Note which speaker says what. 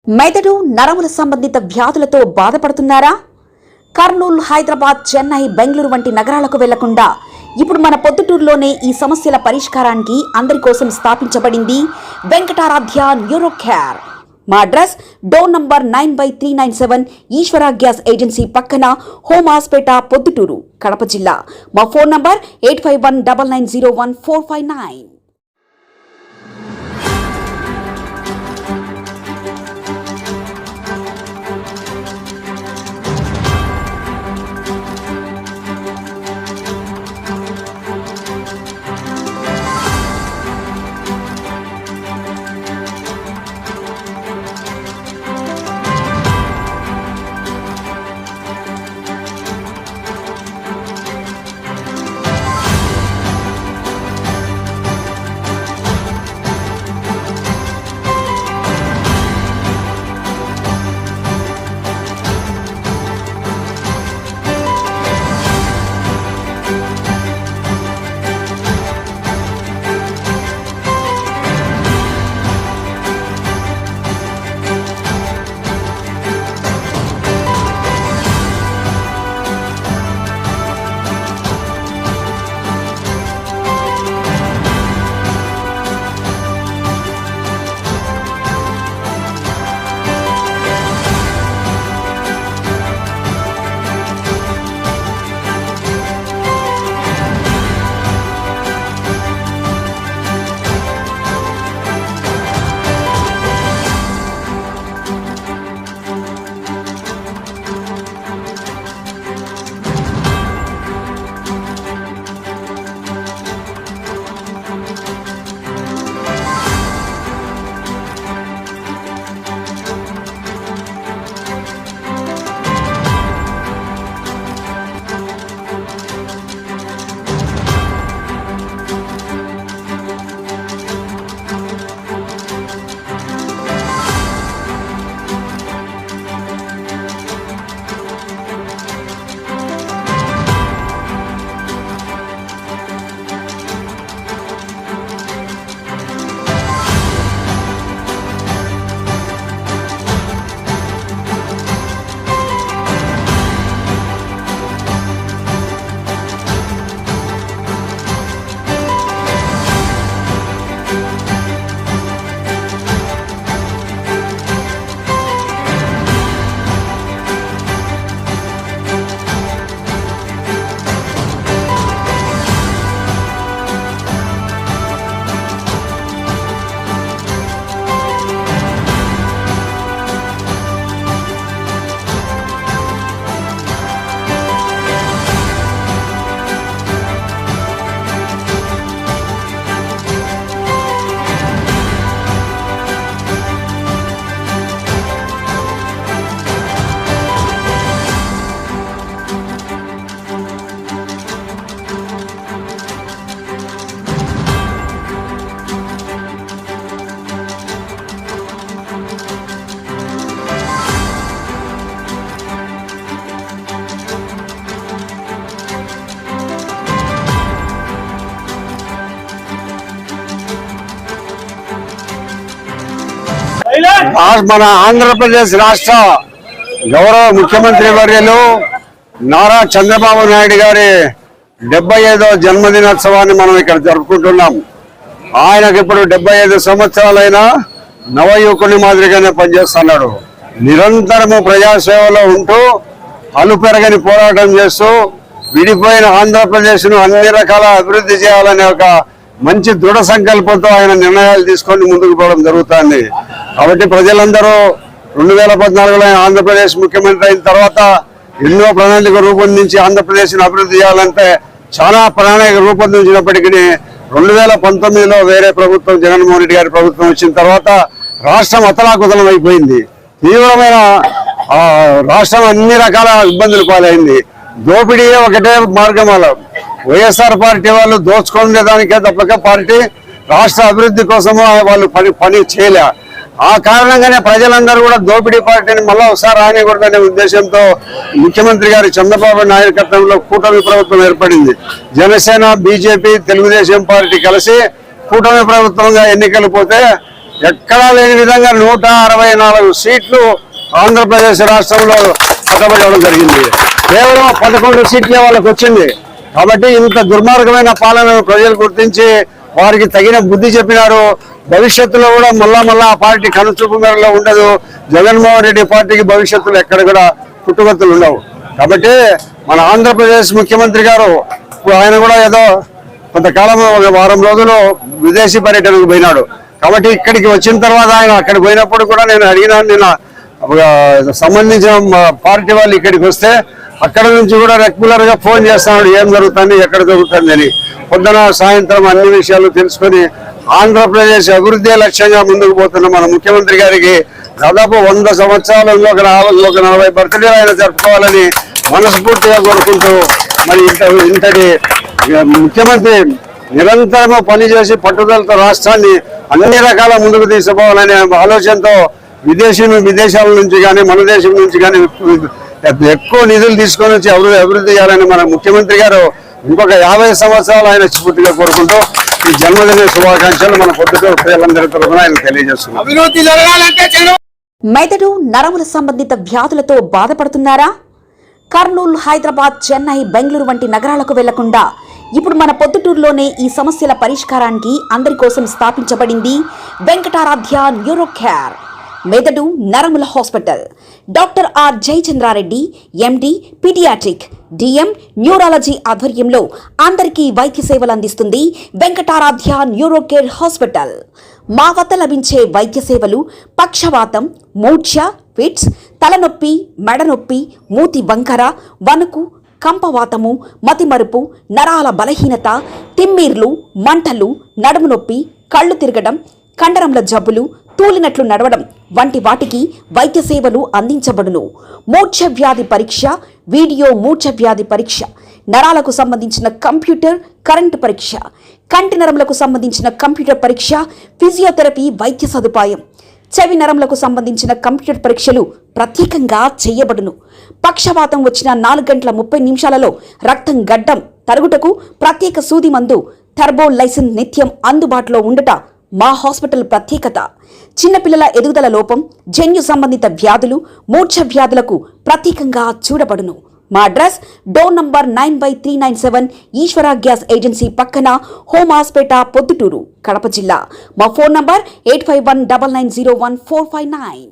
Speaker 1: మెదడు నరముల సంబంధిత వ్యాధులతో బాధపడుతున్నారా? కర్నూలు, హైదరాబాద్, చెన్నై, బెంగళూరు వంటి నగరాలకు వెళ్లకుండా ఇప్పుడు మన పొద్దుటూరులోనే ఈ సమస్యల పరిష్కారానికి అందరి కోసం స్థాపించబడింది వెంకటారాధ్య న్యూరో కేర్. మా అడ్రస్ డోర్ నంబర్ 9/397 ఈశ్వర గ్యాస్ ఏజెన్సీ పక్కన, హోమాస్పేట, పొద్దుటూరు, కడప జిల్లా. మా ఫోన్ నంబర్ 8519901459.
Speaker 2: మన ఆంధ్రప్రదేశ్ రాష్ట్ర గౌరవ ముఖ్యమంత్రి వర్యులు నారా చంద్రబాబు నాయుడు గారి 75వ జన్మదినోత్సవాన్ని మనం ఇక్కడ జరుపుకుంటున్నాం. ఆయనకి ఇప్పుడు 75 సంవత్సరాలైనా నవయువకుని మాదిరిగానే పనిచేస్తున్నాడు. నిరంతరము ప్రజాసేవలో ఉంటూ అలుపెరగని పోరాటం చేస్తూ విడిపోయిన ఆంధ్రప్రదేశ్ను అన్ని రకాల అభివృద్ధి చేయాలనే ఒక మంచి దృఢ సంకల్పంతో ఆయన నిర్ణయాలు తీసుకొని ముందుకు పోవడం జరుగుతుంది. కాబట్టి ప్రజలందరూ 2014లో ఆంధ్రప్రదేశ్ ముఖ్యమంత్రి అయిన తర్వాత ఎన్నో ప్రణాళిక రూపొందించి ఆంధ్రప్రదేశ్ను అభివృద్ధి చేయాలంటే చాలా ప్రణాళిక రూపొందించినప్పటికీ 2019లో వేరే ప్రభుత్వం, జగన్మోహన్ రెడ్డి గారి ప్రభుత్వం వచ్చిన తర్వాత రాష్ట్రం అతలాకుతలం అయిపోయింది. తీవ్రమైన రాష్ట్రం అన్ని రకాల ఇబ్బందులు పాలైంది. దోపిడీయే ఒకటే మార్గం. వైఎస్ఆర్ పార్టీ వాళ్ళు దోచుకునే దానికే తప్పక పార్టీ రాష్ట్ర అభివృద్ధి కోసము వాళ్ళు పని చేయలే. ఆ కారణంగానే ప్రజలందరూ కూడా దోపిడీ పార్టీని మళ్ళా ఒకసారి రానికూడదనే ఉద్దేశంతో ముఖ్యమంత్రి గారి చంద్రబాబు నాయకత్వంలో కూటమి ప్రభుత్వం ఏర్పడింది. జనసేన, బీజేపీ, తెలుగుదేశం పార్టీ కలిసి కూటమి ప్రభుత్వంగా ఎన్నికలు పోతే ఎక్కడా లేని విధంగా 164 సీట్లు ఆంధ్రప్రదేశ్ రాష్ట్రంలో పట్టబడడం జరిగింది. కేవలం 11 సీట్లే వాళ్ళకి వచ్చింది. కాబట్టి ఇంత దుర్మార్గమైన పాలనను ప్రజలు గుర్తించి వారికి తగిన బుద్ధి చెప్పినారు. భవిష్యత్తులో కూడా మళ్ళా ఆ పార్టీ కనుచూపు మేరలో ఉండదు. జగన్మోహన్ రెడ్డి పార్టీకి భవిష్యత్తులో ఎక్కడ కూడా పుట్టుగతులు ఉండవు. కాబట్టి మన ఆంధ్రప్రదేశ్ ముఖ్యమంత్రి గారు ఆయన కూడా ఏదో కొంతకాలం ఒక వారం రోజులు విదేశీ పర్యటనకు పోయినాడు. కాబట్టి ఇక్కడికి వచ్చిన తర్వాత ఆయన అక్కడికి పోయినప్పుడు కూడా నేను అడిగినాను, నిన్న సంబంధించిన పార్టీ వాళ్ళు ఇక్కడికి వస్తే అక్కడ నుంచి కూడా రెగ్యులర్ గా ఫోన్ చేస్తున్నాడు, ఏం జరుగుతుంది, ఎక్కడ జరుగుతుంది అని. పొద్దున సాయంత్రం అన్ని విషయాలు తెలుసుకొని ఆంధ్రప్రదేశ్ అభివృద్ధి లక్ష్యంగా ముందుకు పోతున్న మన ముఖ్యమంత్రి గారికి దాదాపు 100 సంవత్సరాలలో ఒక 40 బర్త్డే ఆయన జరుపుకోవాలని మనస్ఫూర్తిగా కోరుకుంటూ, మరి ఇంతటి ముఖ్యమంత్రి నిరంతరము పనిచేసి పట్టుదలతో రాష్ట్రాన్ని అన్ని రకాల ముందుకు తీసుకుపోవాలనే ఆలోచనతో విదేశాల నుంచి కానీ మన దేశం నుంచి కానీ ఎక్కువ నిధులు తీసుకొని వచ్చి అభివృద్ధి చేయాలని మన ముఖ్యమంత్రి గారు ఇంకొక 50 సంవత్సరాలు ఆయన స్ఫూర్తిగా కోరుకుంటూ ఈ జన్మదిన శుభాకాంక్షలు మన పొద్దుటూరు ప్రజలందరి తరఫున ఆయన తెలియజేస్తున్నారు.
Speaker 1: మెదడు నరముల సంబంధిత వ్యాధులతో బాధపడుతున్నారా? కర్నూలు, హైదరాబాద్, చెన్నై, బెంగళూరు వంటి నగరాలకు వెళ్లకుండా ఇప్పుడు మన పొద్దుటూరులోనే ఈ సమస్యల పరిష్కారానికి అందరి కోసం స్థాపించబడింది వెంకటారాధ్య న్యూరో కేర్ మెదడు నరముల hospital. Doctor R Jayachandra Reddy, MD, paediatric, DM, neurology ఆధ్వర్యంలో అందరికీ వైద్య సేవలు అందిస్తుంది వెంకటారాధ్య న్యూరో కేర్ హాస్పిటల్. మా వద్ద లభించే వైద్య సేవలు పక్షవాతం, మూర్ఛ, ఫిట్స్, తలనొప్పి, మెడనొప్పి, మూతి వంకర, వణుకు, కంపవాతము, మతిమరుపు, నరాల బలహీనత, తిమ్మిర్లు, మంటలు, నడుము నొప్పి, కళ్ళు తిరగడం, కండరంల జబ్బులు, తూలినట్లు నడవడం వంటి వాటికి వైద్య సేవలు అందించబడును. మూర్ఛ వ్యాధి పరీక్ష, వీడియో మూర్ఛ వ్యాధి పరీక్ష, నరాలకు సంబంధించిన కంప్యూటర్ కరెంటు పరీక్ష, కంటి నరములకు సంబంధించిన కంప్యూటర్ పరీక్ష, ఫిజియోథెరపీ వైద్య సదుపాయం, చెవి నరములకు సంబంధించిన కంప్యూటర్ పరీక్షలు ప్రత్యేకంగా చేయబడును. పక్షవాతం వచ్చిన 4 గంటల 30 నిమిషాలలో రక్తం గడ్డం తరుగుటకు ప్రత్యేక సూది మందు థర్బోలైసిన్ నిత్యం అందుబాటులో ఉండుట మా హాస్పిటల్ ప్రత్యేకత. చిన్నపిల్లల ఎదుగుదల లోపం, జన్యు సంబంధిత వ్యాధులు, మూర్ఛ వ్యాధులకు ప్రత్యేకంగా చూడబడును. మా అడ్రస్ డోర్ నంబర్ 9/397 ఈశ్వర గ్యాస్ ఏజెన్సీ పక్కన, హోమాస్పేట, పొద్దుటూరు, కడప జిల్లా. మా ఫోన్ నంబర్ 8519901459.